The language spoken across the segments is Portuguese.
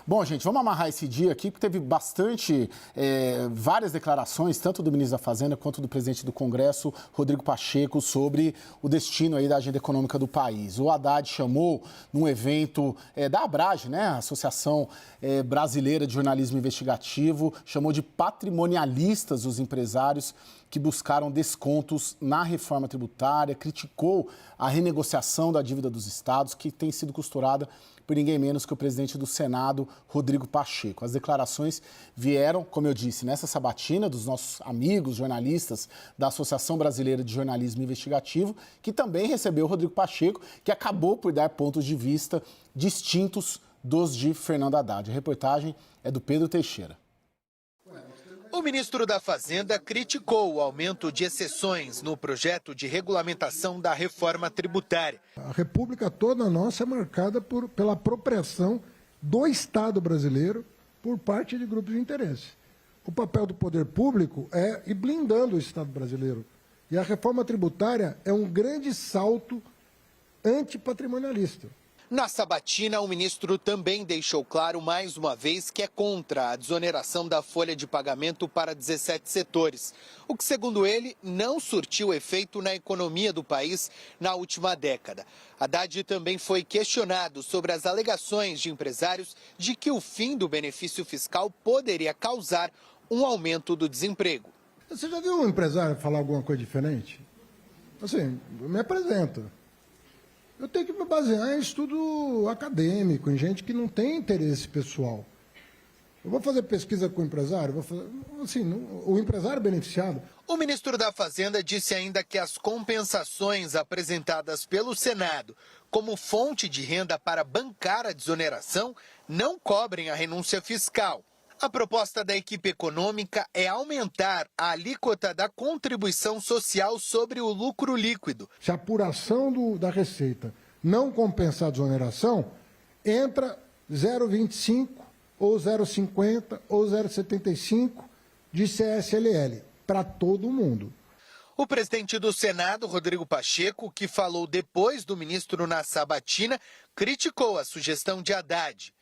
Bom, gente, vamos amarrar esse dia aqui, porque teve várias declarações, tanto do ministro da Fazenda quanto do presidente do Congresso, Rodrigo Pacheco, sobre o destino aí da agenda econômica do país. O Haddad chamou, num evento da Abrage, né, a Associação Brasileira de Jornalismo Investigativo, chamou de patrimonialistas os empresários que buscaram descontos na reforma tributária, criticou a renegociação da dívida dos estados, que tem sido costurada por ninguém menos que o presidente do Senado, Rodrigo Pacheco. As declarações vieram, como eu disse, nessa sabatina dos nossos amigos jornalistas da Associação Brasileira de Jornalismo Investigativo, que também recebeu o Rodrigo Pacheco, que acabou por dar pontos de vista distintos dos de Fernando Haddad. A reportagem é do Pedro Teixeira. O ministro da Fazenda criticou o aumento de exceções no projeto de regulamentação da reforma tributária. A república toda nossa é marcada pela apropriação do Estado brasileiro por parte de grupos de interesse. O papel do poder público é ir blindando o Estado brasileiro. E a reforma tributária é um grande salto antipatrimonialista. Na sabatina, o ministro também deixou claro mais uma vez que é contra a desoneração da folha de pagamento para 17 setores, o que, segundo ele, não surtiu efeito na economia do país na última década. Haddad também foi questionado sobre as alegações de empresários de que o fim do benefício fiscal poderia causar um aumento do desemprego. Você já viu um empresário falar alguma coisa diferente? Assim, me apresenta. Eu tenho que me basear em estudo acadêmico, em gente que não tem interesse pessoal. Eu vou fazer pesquisa com o empresário, o empresário beneficiado. O ministro da Fazenda disse ainda que as compensações apresentadas pelo Senado como fonte de renda para bancar a desoneração não cobrem a renúncia fiscal. A proposta da equipe econômica é aumentar a alíquota da contribuição social sobre o lucro líquido. Se a apuração da receita não compensar a desoneração, entra 0,25 ou 0,50 ou 0,75 de CSLL para todo mundo. O presidente do Senado, Rodrigo Pacheco, que falou depois do ministro na sabatina, criticou a sugestão de Haddad.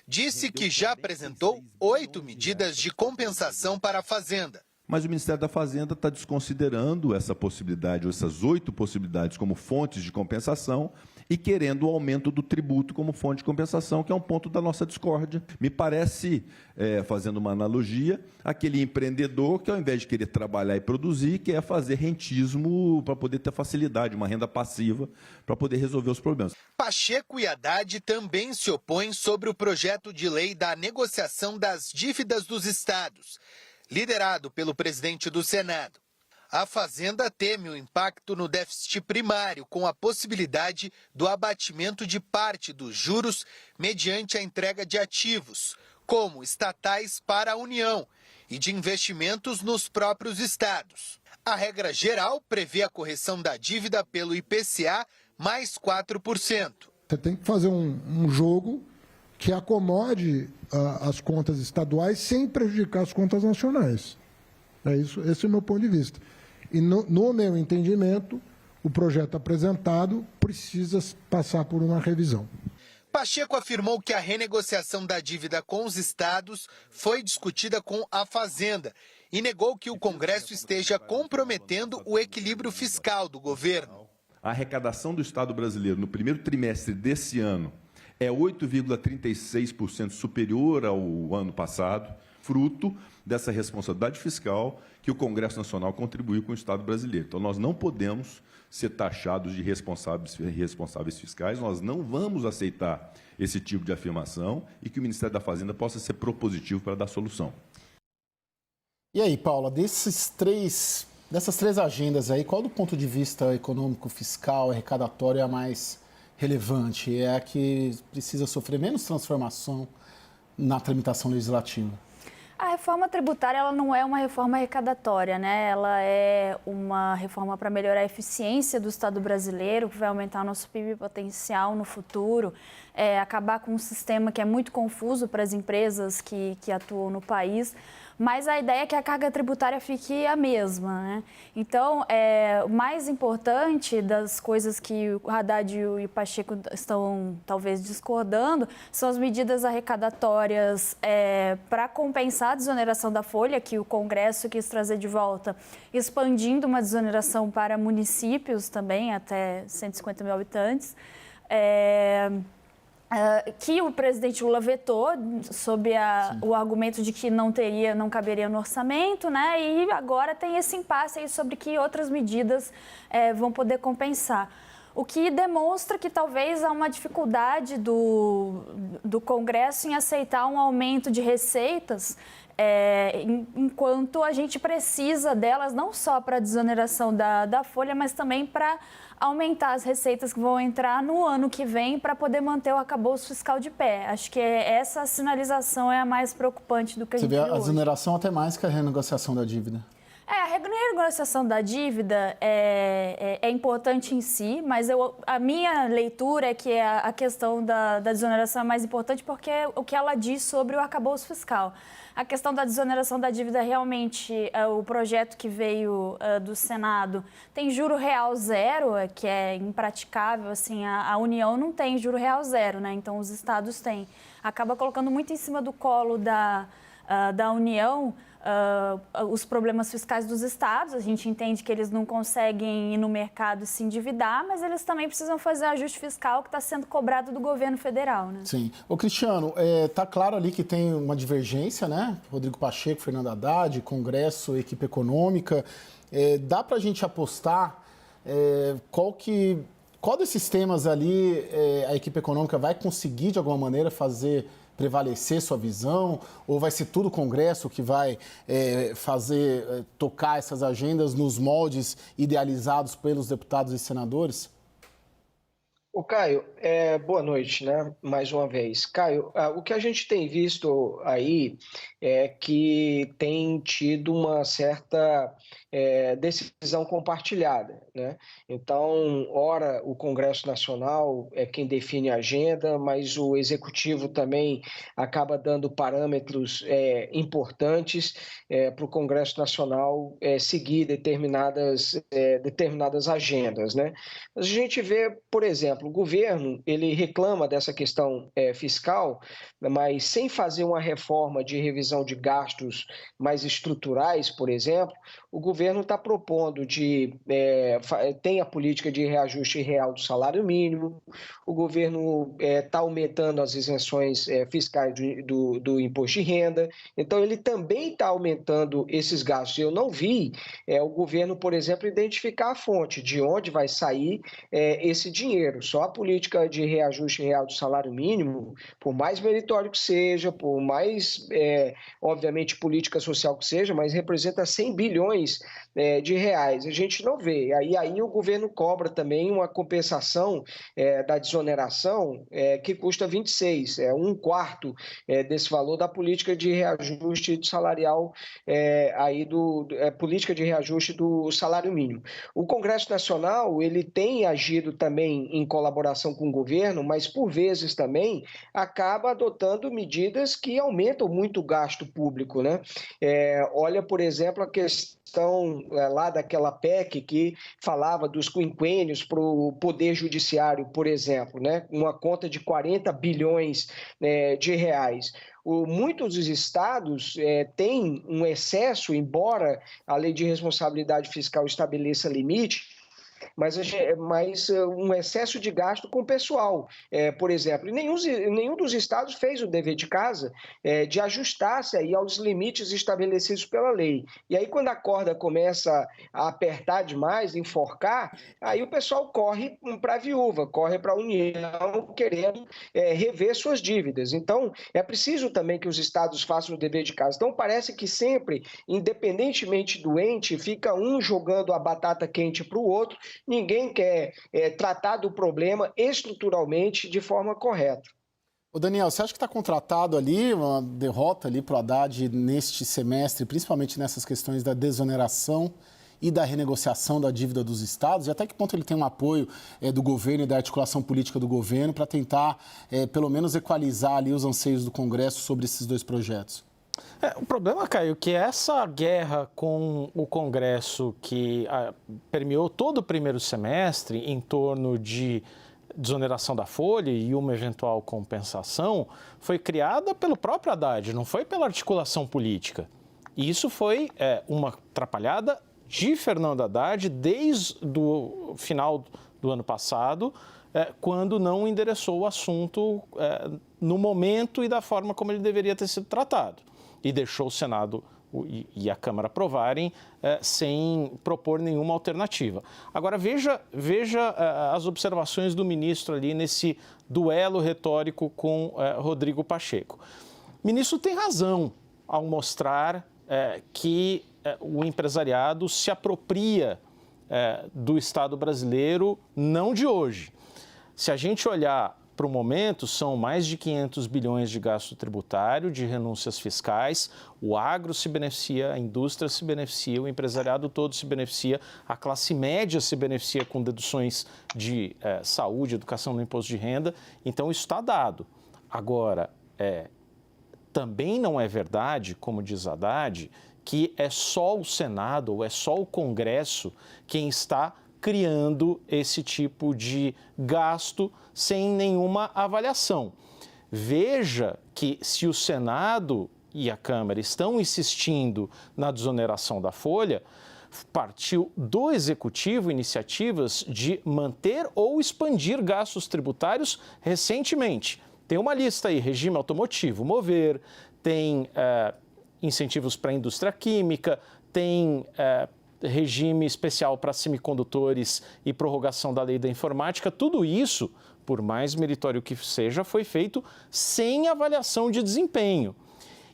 Disse que já apresentou 8 medidas de compensação para a Fazenda. Mas o Ministério da Fazenda está desconsiderando essa possibilidade, ou essas 8 possibilidades como fontes de compensação e querendo o aumento do tributo como fonte de compensação, que é um ponto da nossa discórdia. Me parece, fazendo uma analogia, aquele empreendedor que, ao invés de querer trabalhar e produzir, quer fazer rentismo para poder ter facilidade, uma renda passiva, para poder resolver os problemas. Pacheco e Haddad também se opõem sobre o projeto de lei da negociação das dívidas dos estados, liderado pelo presidente do Senado. A Fazenda teme o impacto no déficit primário, com a possibilidade do abatimento de parte dos juros mediante a entrega de ativos, como estatais para a União, e de investimentos nos próprios estados. A regra geral prevê a correção da dívida pelo IPCA mais 4%. Você tem que fazer um jogo que acomode as contas estaduais sem prejudicar as contas nacionais. É isso, esse é o meu ponto de vista. E no meu entendimento, o projeto apresentado precisa passar por uma revisão. Pacheco afirmou que a renegociação da dívida com os estados foi discutida com a Fazenda e negou que o Congresso esteja comprometendo o equilíbrio fiscal do governo. A arrecadação do Estado brasileiro no primeiro trimestre desse ano é 8,36% superior ao ano passado, fruto dessa responsabilidade fiscal que o Congresso Nacional contribuiu com o Estado brasileiro. Então, nós não podemos ser taxados de responsáveis fiscais, nós não vamos aceitar esse tipo de afirmação e que o Ministério da Fazenda possa ser propositivo para dar solução. E aí, Paula, dessas três agendas aí, qual do ponto de vista econômico, fiscal, arrecadatório é a mais relevante? É a que precisa sofrer menos transformação na tramitação legislativa? A reforma tributária ela não é uma reforma arrecadatória, né? Ela é uma reforma para melhorar a eficiência do Estado brasileiro, que vai aumentar o nosso PIB potencial no futuro. acabar com um sistema que é muito confuso para as empresas que atuam no país. Mas a ideia é que a carga tributária fique a mesma, né? Então, o mais importante das coisas que o Haddad e o Pacheco estão talvez discordando são as medidas arrecadatórias para compensar a desoneração da folha, que o Congresso quis trazer de volta, expandindo uma desoneração para municípios também, até 150 mil habitantes. Que o presidente Lula vetou sob o argumento de que não caberia no orçamento, né? E agora tem esse impasse aí sobre que outras medidas vão poder compensar. O que demonstra que talvez há uma dificuldade do Congresso em aceitar um aumento de receitas, enquanto a gente precisa delas não só para a desoneração da folha, mas também para aumentar as receitas que vão entrar no ano que vem para poder manter o arcabouço fiscal de pé. Acho que essa sinalização é a mais preocupante do que a gente vê hoje. Você vê a desoneração até mais que a renegociação da dívida. A renegociação da dívida é importante em si, mas a minha leitura é que a questão da desoneração é mais importante porque é o que ela diz sobre o arcabouço fiscal. A questão da desoneração da dívida, realmente, o projeto que veio do Senado tem juro real zero, que é impraticável, assim, a União não tem juro real zero, né? Então os estados têm. Acaba colocando muito em cima do colo da União os problemas fiscais dos estados. A gente entende que eles não conseguem ir no mercado e se endividar, mas eles também precisam fazer o ajuste fiscal que está sendo cobrado do governo federal, né? Sim. Ô, Cristiano, tá claro ali que tem uma divergência, né? Rodrigo Pacheco, Fernando Haddad, Congresso, equipe econômica. Dá para a gente apostar qual desses temas ali a equipe econômica vai conseguir, de alguma maneira, fazer prevalecer sua visão, ou vai ser tudo o Congresso que vai tocar essas agendas nos moldes idealizados pelos deputados e senadores? O Caio, boa noite, né? Mais uma vez. Caio, o que a gente tem visto aí é que tem tido uma certa decisão compartilhada, né? Então, ora, o Congresso Nacional é quem define a agenda, mas o Executivo também acaba dando parâmetros importantes para o Congresso Nacional seguir determinadas agendas, né? Mas a gente vê, por exemplo, o governo ele reclama dessa questão fiscal, mas sem fazer uma reforma de revisão de gastos mais estruturais, por exemplo, o governo está propondo tem a política de reajuste real do salário mínimo, o governo está aumentando as isenções fiscais do imposto de renda, então ele também está aumentando esses gastos. Eu não vi o governo, por exemplo, identificar a fonte de onde vai sair esse dinheiro. Só a política de reajuste real do salário mínimo, por mais meritório que seja, por mais, obviamente, política social que seja, mas representa 100 bilhões de reais. A gente não vê. Aí o governo cobra também uma compensação da desoneração que custa 26, um quarto desse valor da política de reajuste salarial, política de reajuste do salário mínimo. O Congresso Nacional ele tem agido também em colaboração com o governo, mas por vezes também acaba adotando medidas que aumentam muito o gasto público, né? Olha, por exemplo, a questão lá daquela PEC que falava dos quinquênios para o Poder Judiciário, por exemplo, né? Uma conta de 40 bilhões de reais. Muitos dos estados têm um excesso, embora a Lei de Responsabilidade Fiscal estabeleça limite, mas um excesso de gasto com o pessoal, por exemplo. E nenhum dos estados fez o dever de casa de ajustar-se aí aos limites estabelecidos pela lei. E aí, quando a corda começa a apertar demais, enforcar, aí o pessoal corre para a viúva, corre para a União, querendo rever suas dívidas. Então, é preciso também que os estados façam o dever de casa. Então, parece que sempre, independentemente do ente, fica um jogando a batata quente para o outro. Ninguém quer tratar do problema estruturalmente de forma correta. Ô Daniel, você acha que está contratado ali uma derrota ali para o Haddad neste semestre, principalmente nessas questões da desoneração e da renegociação da dívida dos estados? E até que ponto ele tem um apoio do governo e da articulação política do governo para tentar, pelo menos, equalizar ali os anseios do Congresso sobre esses dois projetos? O problema, Caio, é que essa guerra com o Congresso que permeou todo o primeiro semestre em torno de desoneração da folha e uma eventual compensação foi criada pelo próprio Haddad, não foi pela articulação política. E isso foi uma atrapalhada de Fernando Haddad desde o final do ano passado, quando não endereçou o assunto no momento e da forma como ele deveria ter sido tratado. E deixou o Senado e a Câmara aprovarem sem propor nenhuma alternativa. Agora, veja as observações do ministro ali nesse duelo retórico com Rodrigo Pacheco. O ministro tem razão ao mostrar que o empresariado se apropria do Estado brasileiro não de hoje. Se a gente olhar para o momento, são mais de 500 bilhões de gasto tributário, de renúncias fiscais, o agro se beneficia, a indústria se beneficia, o empresariado todo se beneficia, a classe média se beneficia com deduções de saúde, educação no imposto de renda, então isso está dado. Agora, também não é verdade, como diz Haddad, que é só o Senado ou é só o Congresso quem está criando esse tipo de gasto sem nenhuma avaliação. Veja que se o Senado e a Câmara estão insistindo na desoneração da folha, partiu do Executivo iniciativas de manter ou expandir gastos tributários recentemente. Tem uma lista aí, regime automotivo, mover, tem incentivos para a indústria química, tem regime especial para semicondutores e prorrogação da lei da informática. Tudo isso, por mais meritório que seja, foi feito sem avaliação de desempenho.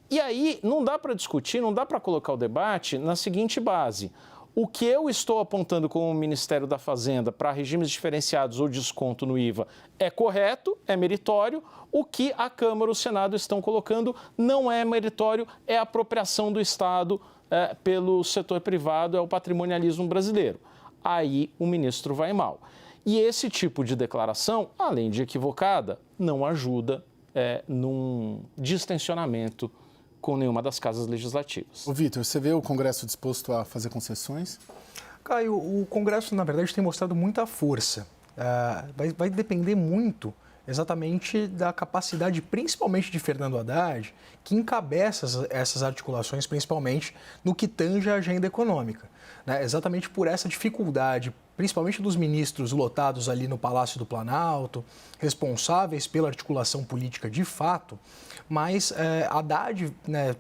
E aí não dá para discutir, não dá para colocar o debate na seguinte base. O que eu estou apontando como Ministério da Fazenda para regimes diferenciados ou desconto no IVA é correto, é meritório. O que a Câmara e o Senado estão colocando não é meritório, é apropriação do Estado pelo setor privado, é o patrimonialismo brasileiro. Aí o ministro vai mal. E esse tipo de declaração, além de equivocada, não ajuda num distensionamento com nenhuma das casas legislativas. Ô, Vitor, você vê o Congresso disposto a fazer concessões? Caio, o Congresso, na verdade, tem mostrado muita força. Vai depender muito exatamente da capacidade, principalmente de Fernando Haddad, que encabeça essas articulações, principalmente no que tange a agenda econômica. Exatamente por essa dificuldade, principalmente dos ministros lotados ali no Palácio do Planalto, responsáveis pela articulação política de fato, mas Haddad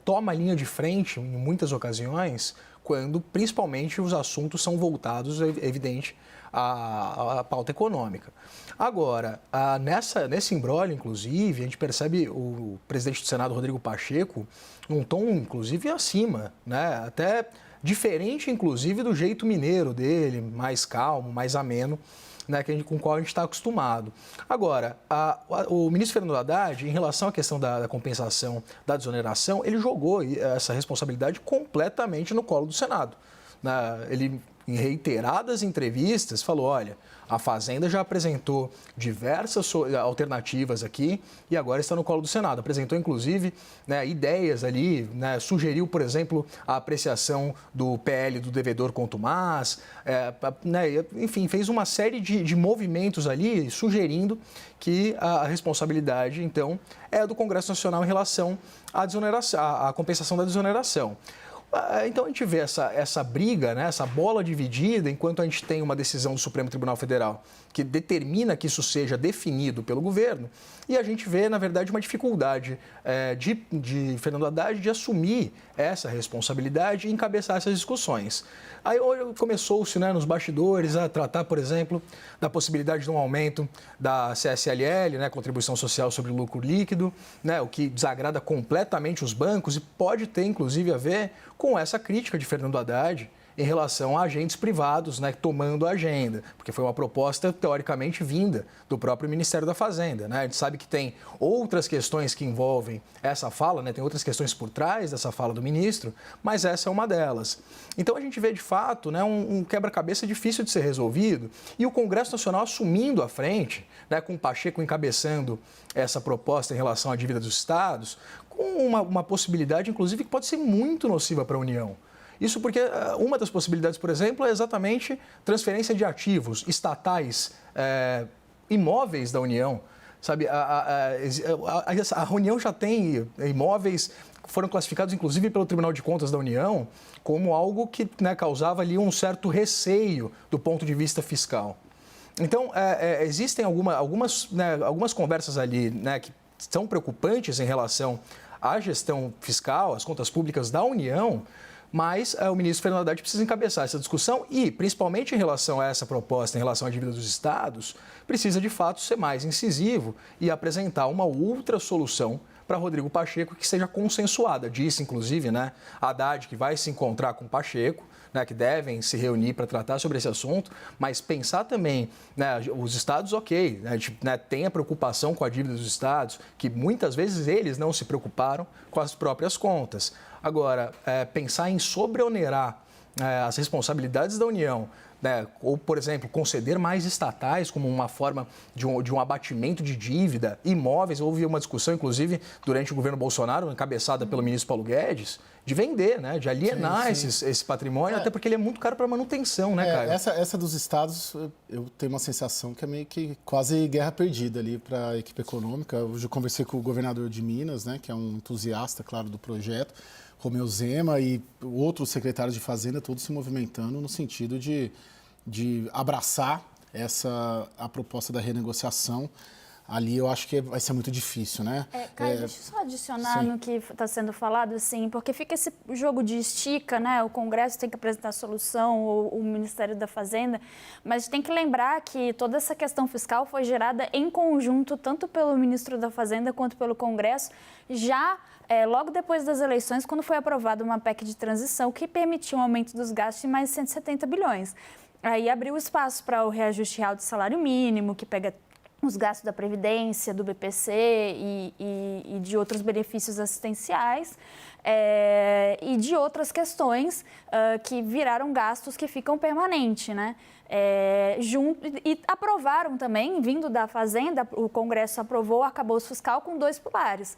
toma a linha de frente em muitas ocasiões, quando principalmente os assuntos são voltados, é evidente, à pauta econômica. Agora, nesse imbróglio, inclusive, a gente percebe o presidente do Senado, Rodrigo Pacheco, num tom, inclusive, acima, até diferente, inclusive, do jeito mineiro dele, mais calmo, mais ameno, com o qual a gente está acostumado. Agora, o ministro Fernando Haddad, em relação à questão da compensação, da desoneração, ele jogou essa responsabilidade completamente no colo do Senado. Ele, em reiteradas entrevistas, falou, olha, a Fazenda já apresentou diversas alternativas aqui e agora está no colo do Senado. Apresentou, inclusive, ideias ali, sugeriu, por exemplo, a apreciação do PL do devedor contumaz, enfim, fez uma série de movimentos ali sugerindo que a responsabilidade, então, é do Congresso Nacional em relação à compensação da desoneração. Então a gente vê essa briga, essa bola dividida, enquanto a gente tem uma decisão do Supremo Tribunal Federal que determina que isso seja definido pelo governo, e a gente vê, na verdade, uma dificuldade de Fernando Haddad de assumir essa responsabilidade e encabeçar essas discussões. Aí começou-se nos bastidores a tratar, por exemplo, da possibilidade de um aumento da CSLL, Contribuição Social sobre o Lucro Líquido, o que desagrada completamente os bancos e pode ter, inclusive, a ver com essa crítica de Fernando Haddad em relação a agentes privados, né, tomando a agenda, porque foi uma proposta teoricamente vinda do próprio Ministério da Fazenda, né? A gente sabe que tem outras questões que envolvem essa fala, né? Tem outras questões por trás dessa fala do ministro, mas essa é uma delas. Então a gente vê de fato, né, um quebra-cabeça difícil de ser resolvido e o Congresso Nacional assumindo a frente, né, com o Pacheco encabeçando essa proposta em relação à dívida dos estados, com uma possibilidade, inclusive, que pode ser muito nociva para a União. Isso porque uma das possibilidades, por exemplo, é exatamente transferência de ativos estatais, imóveis da União. Sabe, a União já tem imóveis que foram classificados, inclusive, pelo Tribunal de Contas da União, como algo que, né, causava ali um certo receio do ponto de vista fiscal. Então, existem algumas conversas ali, né, que são preocupantes em relação à gestão fiscal, às contas públicas da União, mas o ministro Fernando Haddad precisa encabeçar essa discussão e, principalmente em relação a essa proposta, em relação à dívida dos estados, precisa de fato ser mais incisivo e apresentar uma outra solução para Rodrigo Pacheco que seja consensuada. Disse, inclusive, né, Haddad que vai se encontrar com Pacheco, né, que devem se reunir para tratar sobre esse assunto, mas pensar também, né, os estados, ok, né, tem a preocupação com a dívida dos estados, que muitas vezes eles não se preocuparam com as próprias contas. Agora, pensar em sobreonerar as responsabilidades da União, né, ou, por exemplo, conceder mais estatais como uma forma de um abatimento de dívida, imóveis. Houve uma discussão, inclusive, durante o governo Bolsonaro, encabeçada pelo ministro Paulo Guedes, de vender, né, de alienar sim. Esse patrimônio, até porque ele é muito caro para manutenção, né, Caio? Essa dos estados, eu tenho uma sensação que é meio que quase guerra perdida ali para a equipe econômica. Hoje eu conversei com o governador de Minas, né, que é um entusiasta, claro, do projeto, Romeu Zema, e outros secretários de Fazenda, todos se movimentando no sentido de abraçar a proposta da renegociação. Ali eu acho que vai ser muito difícil, né? Caio, deixa eu só adicionar no que está sendo falado, assim, porque fica esse jogo de estica, né? O Congresso tem que apresentar a solução, ou o Ministério da Fazenda, mas tem que lembrar que toda essa questão fiscal foi gerada em conjunto, tanto pelo ministro da Fazenda quanto pelo Congresso, já logo depois das eleições, quando foi aprovada uma PEC de transição que permitiu um aumento dos gastos de mais de 170 bilhões. Aí abriu espaço para o reajuste real do salário mínimo, que pega os gastos da Previdência, do BPC e de outros benefícios assistenciais e de outras questões que viraram gastos que ficam permanentes, né? E aprovaram também, vindo da Fazenda, o Congresso aprovou o arcabouço fiscal com 2 pilares,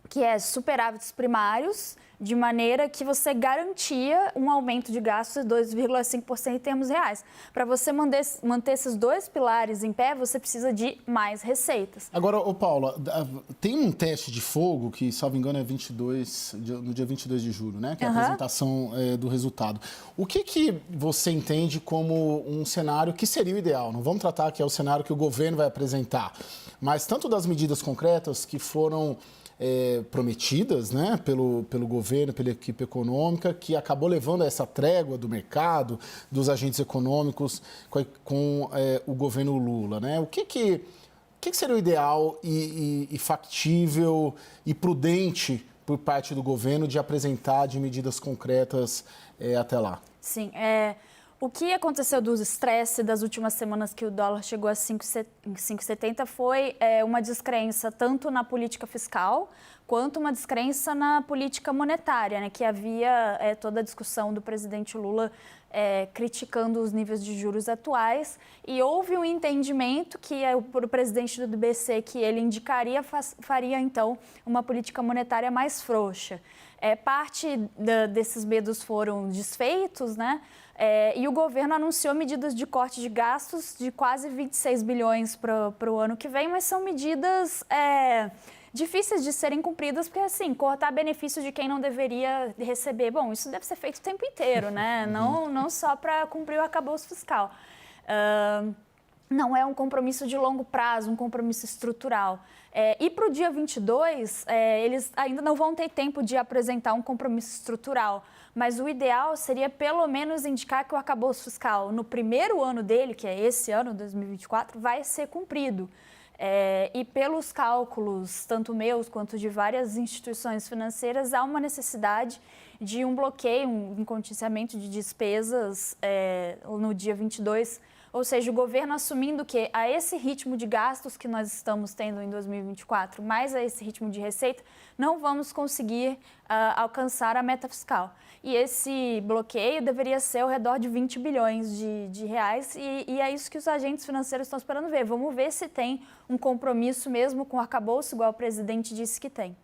que é superávites primários, de maneira que você garantia um aumento de gastos de 2,5% em termos reais. Para você manter esses 2 pilares em pé, você precisa de mais receitas. Agora, Paula, tem um teste de fogo que, salvo engano, é no dia 22 de julho, né? Que é a apresentação do resultado. O que você entende como um cenário que seria o ideal? Não vamos tratar que é o cenário que o governo vai apresentar, mas tanto das medidas concretas que foram prometidas, né, pelo governo, pela equipe econômica, que acabou levando a essa trégua do mercado, dos agentes econômicos com o governo Lula, né? O que seria o ideal e factível e prudente por parte do governo de apresentar de medidas concretas até lá? Sim, o que aconteceu dos estresse das últimas semanas que o dólar chegou a 5,70 foi uma descrença tanto na política fiscal quanto uma descrença na política monetária, né? Que havia toda a discussão do presidente Lula criticando os níveis de juros atuais e houve um entendimento que o presidente do BC que ele indicaria faria então uma política monetária mais frouxa. Parte desses medos foram desfeitos, né? E o governo anunciou medidas de corte de gastos de quase 26 bilhões para o ano que vem, mas são medidas difíceis de serem cumpridas, porque, assim, cortar benefício de quem não deveria receber, bom, isso deve ser feito o tempo inteiro, né? Não só para cumprir o arcabouço fiscal. Não é um compromisso de longo prazo, um compromisso estrutural. E para o dia 22, eles ainda não vão ter tempo de apresentar um compromisso estrutural, mas o ideal seria pelo menos indicar que o arcabouço fiscal no primeiro ano dele, que é esse ano, 2024, vai ser cumprido. E pelos cálculos, tanto meus quanto de várias instituições financeiras, há uma necessidade de um bloqueio, um contingenciamento de despesas no dia 22, ou seja, o governo assumindo que a esse ritmo de gastos que nós estamos tendo em 2024, mais a esse ritmo de receita, não vamos conseguir alcançar a meta fiscal. E esse bloqueio deveria ser ao redor de 20 bilhões de reais e é isso que os agentes financeiros estão esperando ver. Vamos ver se tem um compromisso mesmo com o arcabouço, igual o presidente disse que tem.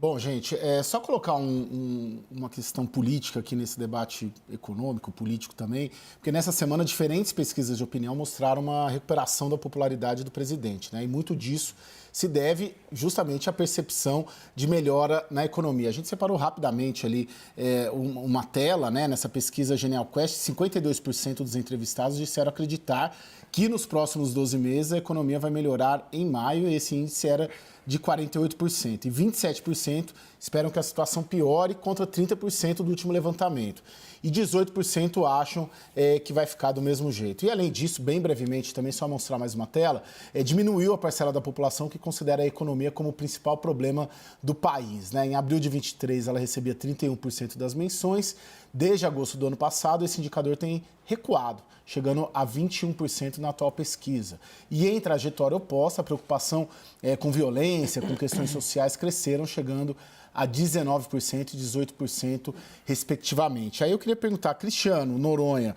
Bom, gente, é só colocar uma questão política aqui nesse debate econômico, político também, porque nessa semana diferentes pesquisas de opinião mostraram uma recuperação da popularidade do presidente, né? E muito disso se deve justamente à percepção de melhora na economia. A gente separou rapidamente ali uma tela, né? Nessa pesquisa Genial Quest, 52% dos entrevistados disseram acreditar que nos próximos 12 meses a economia vai melhorar em maio, e esse índice era de 48%. E 27% esperam que a situação piore, contra 30% do último levantamento. E 18% acham que vai ficar do mesmo jeito. E, além disso, bem brevemente, também só mostrar mais uma tela, diminuiu a parcela da população que considera a economia como o principal problema do país, né? Em abril de 23, ela recebia 31% das menções. Desde agosto do ano passado, esse indicador tem recuado, chegando a 21% na atual pesquisa. E em trajetória oposta, a preocupação com violência, com questões sociais, cresceram, chegando a 19% e 18%, respectivamente. Aí eu queria perguntar, Cristiano, Noronha,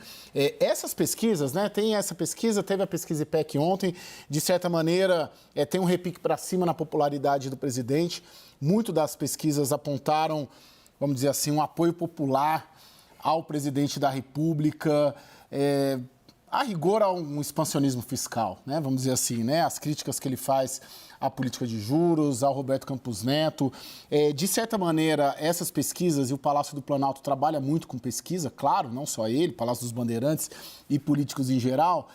essas pesquisas, né? Tem essa pesquisa, teve a pesquisa IPEC ontem, de certa maneira, tem um repique para cima na popularidade do presidente. Muito das pesquisas apontaram, vamos dizer assim, um apoio popular ao presidente da República, a rigor a um expansionismo fiscal, né? Vamos dizer assim, né? As críticas que ele faz à política de juros, ao Roberto Campos Neto. De certa maneira, essas pesquisas, e o Palácio do Planalto trabalha muito com pesquisa, claro, não só ele, Palácio dos Bandeirantes e políticos em geral,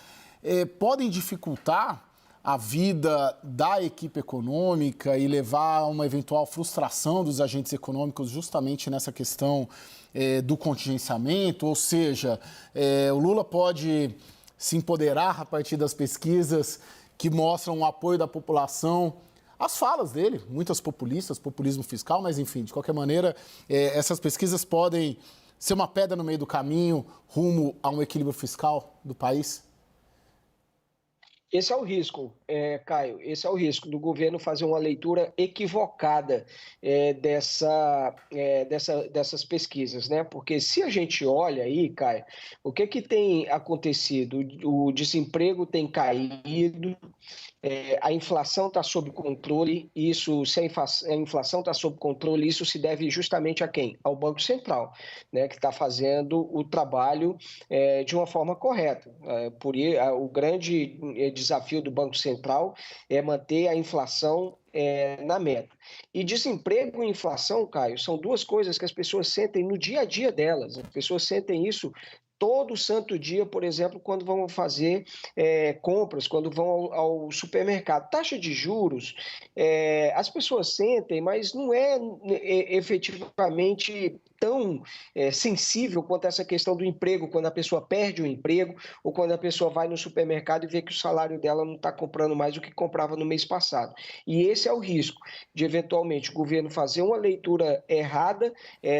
podem dificultar a vida da equipe econômica e levar a uma eventual frustração dos agentes econômicos justamente nessa questão do contingenciamento, ou seja, o Lula pode se empoderar a partir das pesquisas que mostram o apoio da população às falas dele, muitas populistas, populismo fiscal, mas enfim, de qualquer maneira, essas pesquisas podem ser uma pedra no meio do caminho rumo a um equilíbrio fiscal do país? Esse é o risco, Caio, esse é o risco do governo fazer uma leitura equivocada dessas pesquisas, né? Porque se a gente olha aí, Caio, o que tem acontecido? O desemprego tem caído, a inflação está sob controle, se a inflação está sob controle, isso se deve justamente a quem? Ao Banco Central, né, que está fazendo o trabalho de uma forma correta. O grande desafio do Banco Central é manter a inflação na meta. E desemprego e inflação, Caio, são duas coisas que as pessoas sentem no dia a dia delas. As pessoas sentem isso todo santo dia, por exemplo, quando vão fazer compras, quando vão ao supermercado. Taxa de juros, as pessoas sentem, mas não é efetivamente tão sensível quanto essa questão do emprego, quando a pessoa perde o emprego ou quando a pessoa vai no supermercado e vê que o salário dela não está comprando mais do que comprava no mês passado. E esse é o risco de, eventualmente, o governo fazer uma leitura errada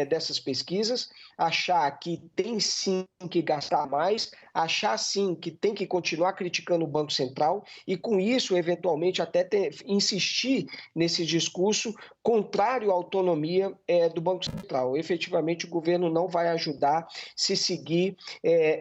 dessas pesquisas, achar que tem sim que gastar mais, achar sim que tem que continuar criticando o Banco Central e, com isso, eventualmente, até insistir nesse discurso contrário à autonomia do Banco Central. Efetivamente, o governo não vai ajudar se seguir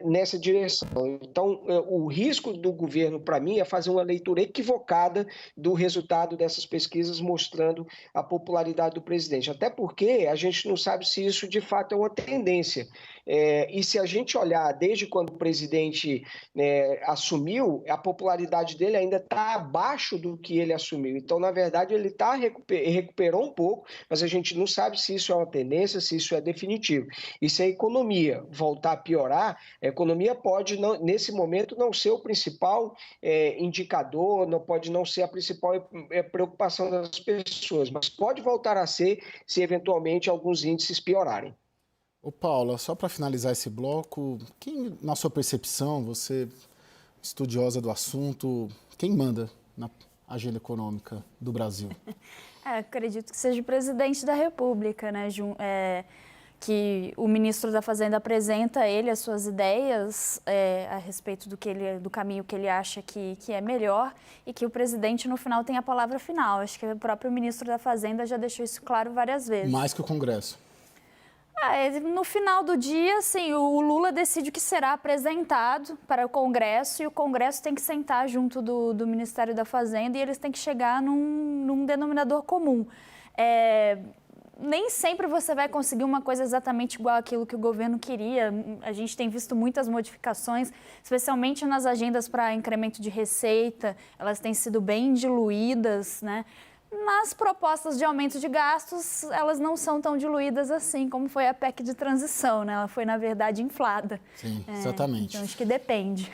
nessa direção. Então, o risco do governo, para mim, é fazer uma leitura equivocada do resultado dessas pesquisas mostrando a popularidade do presidente. Até porque a gente não sabe se isso, de fato, é uma tendência. E se a gente olhar desde quando o presidente assumiu, a popularidade dele ainda está abaixo do que ele assumiu. Então, na verdade, ele recuperou um pouco, mas a gente não sabe se isso é uma tendência, se isso é definitivo. E se a economia voltar a piorar, a economia pode, nesse momento, não ser o principal indicador, pode não ser a principal preocupação das pessoas, mas pode voltar a ser se, eventualmente, alguns índices piorarem. Ô Paula, só para finalizar esse bloco, quem, na sua percepção, você estudiosa do assunto, quem manda agenda econômica do Brasil? Acredito que seja o presidente da República, né? Que o ministro da Fazenda apresenta a ele as suas ideias a respeito do caminho que ele acha que é melhor e que o presidente, no final, tem a palavra final. Acho que o próprio ministro da Fazenda já deixou isso claro várias vezes. Mais que o Congresso. No final do dia, assim, o Lula decide o que será apresentado para o Congresso e o Congresso tem que sentar junto do Ministério da Fazenda e eles têm que chegar num denominador comum. Nem sempre você vai conseguir uma coisa exatamente igual àquilo que o governo queria. A gente tem visto muitas modificações, especialmente nas agendas para incremento de receita, elas têm sido bem diluídas, né? Nas propostas de aumento de gastos, elas não são tão diluídas assim, como foi a PEC de transição, né? Ela foi, na verdade, inflada. Sim, exatamente. Então, acho que depende.